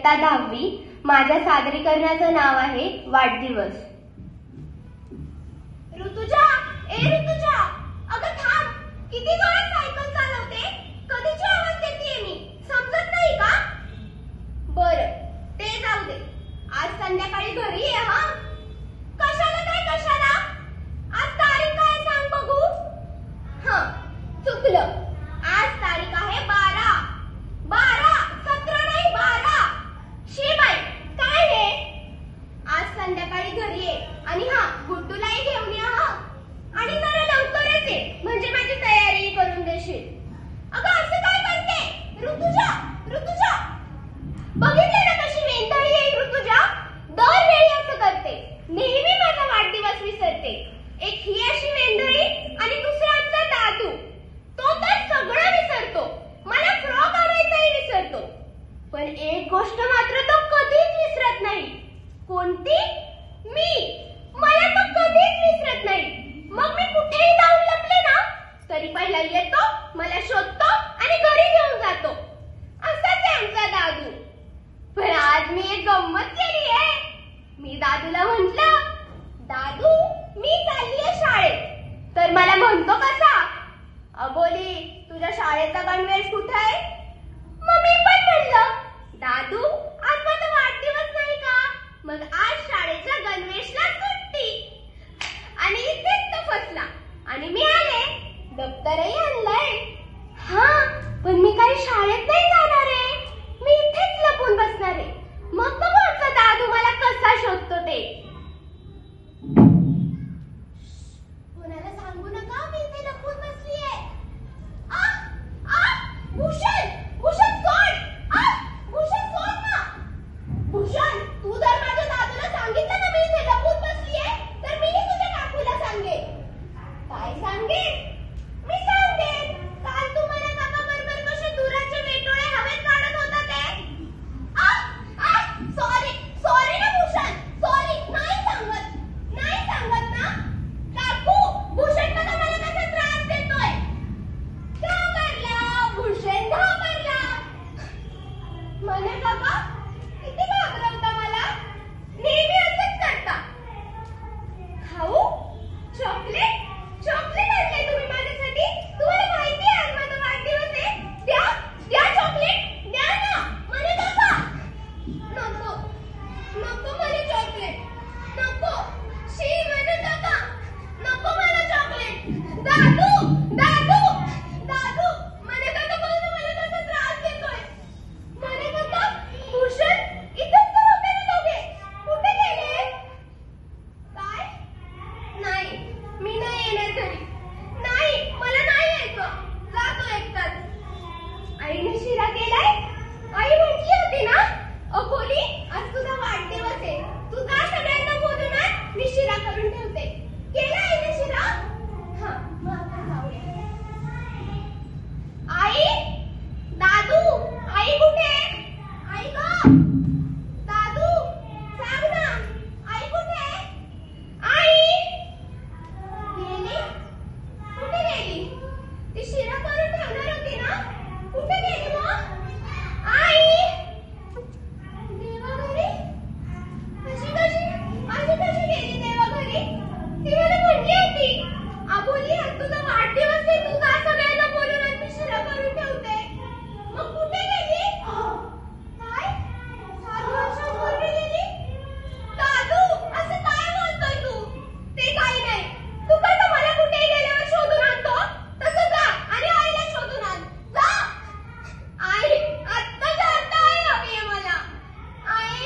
इयत्ता 10वी. माझ्या सादरीकरणाचं नाव आहे वाढदिवस. ऋतुजा, ऋतुजा, अगं थांब. किती जोरात सायकल चालवते. कधीची आवाज देतेय मी, समजत नाही का? बरं, ते जाऊ दे. आज संध्याकाळी घरी ये हा. कशाला काय कशाला? आज तारीख काय सांग बघू. चुकलं. आज तारीख आहे 12. 17 नाही 12. बाई काय हे? आज संध्याकाळी घरी ये आणि गुड्डूलाही घेऊन या हा. आणि जरा लवकरच ये, म्हणजे माझी तयारी करून देशील. अगं असं काय करते ऋतुजा? ऋतुजा, बघितलं ना कशी वेंधळी आहे ऋतुजा. दरवेळी असं करते, नेहमी माझा वाढदिवस विसरते. एक ही अशी वेंधळी आणि दुसरा आमचा दादू. तो तर सगळं विसरतो, मला फ्रॉक आणायचाही विसरतो. पण एक गोष्ट मात्र तो कधीच विसरत नाही. कोणती? मी. मला तो कधीच विसरत नाही. मग मी कुठेही जाऊन लपले ना तरी पहिला येतो, मला शोधतो आणि घरी घेऊन जातो. असाच आहे आमचा दादू. पण आज मी एक गंमत केली आहे. मी दादूला म्हंटल, दादू मी चाललीये शाळेत. तर मला म्हणतो कसा, अबोली तुझ्या शाळेचा गणवेश कुठे आहे? मग मी पण म्हणलं, दादू आज माझा वाढदिवस नाही का, मग आज शाळेच्या गणवेशला सुट्टी. आणि इथेच तो फसला आणि मी आले. दप्तरही आणलंय. पण मी काही शाळेत नाही जाणार आहे. मी इथेच लपून बसणार आहे. मग बघू आमचा दादू मला कसा शोधतो ते. कोणाला सांगू नका मी इथे लपून बसलीये. भूषण, भूषण सोड. भूषण सोड ना. भूषण, तू जर माझ्या दादूला सांगितलं ना मी इथे लपून बसलीये, तर मीही तुझ्या काकूला सांगेन. काय सांगेन? मी सांगेन काल तुम्हाला काका बरोबर कसे दुराचे वेटोळे हवेत काढत होता ते. सॉरी सॉरी ना भूषण, सॉरी. नाही सांगत ना. काकू, भूषण बघा मला कसा त्रास देतोय. घाबरला भूषण, घाबरला. म्हणे काका किती घाबरवता मला. नेहमी असंच करता. खाऊ? चॉकलेट? चॉकलेट आणले तुम्ही माझ्यासाठी. तुम्हाला माहिती आहे आज माझा वाढदिवस आहे. द्या चॉकलेट, द्या ना. म्हणे काका नको मला चॉकलेट. नको. शी म्हणे काका नको मला चॉकलेट. दादू म्हणे काका बघ ना मला कसा त्रास देतोय. म्हणे काका भूषण इथेच तर होते ना दोघे, कुठे गेले? काय? नाही, मी नाही येणार घरी. नाही, मला नाही यायचं. जातो एकटाच. आईने शिरा केलाय. आई म्हटली होती ना, अकोली आज तुझा वाढदिवस आहे, तू जा सगळ्यांना बोलून आण, मी शिरा करून ठेवते. केला आईने शिरा? मग आता जाऊया. आई, दादू, आई कुठे? आई गं, दादू, सांग ना, आई कुठे? आई गेली? कुठे गेली? ती शिरा करून ठेवणार होती ना, कुठे गेली मग? आई देवाघरी? कशी गेली देवाघरी? ती मला म्हणली होती, अबोली आज तुझा वाढदिवस आहे, तू जा सगळ्यांना बोलून आण, मी शिरा करून ठेवते. मग कुठे गेली? काय? 7 वर्षांपूर्वी गेली? दादू असं काय बोलतोय तू? ते काही नाही. तू कसं मला कुठेही गेल्यावर शोधून आणतो, तसं जा आणि आईला शोधून आण. जा. आई आत्ता जाता आई हवी आहे मला. आई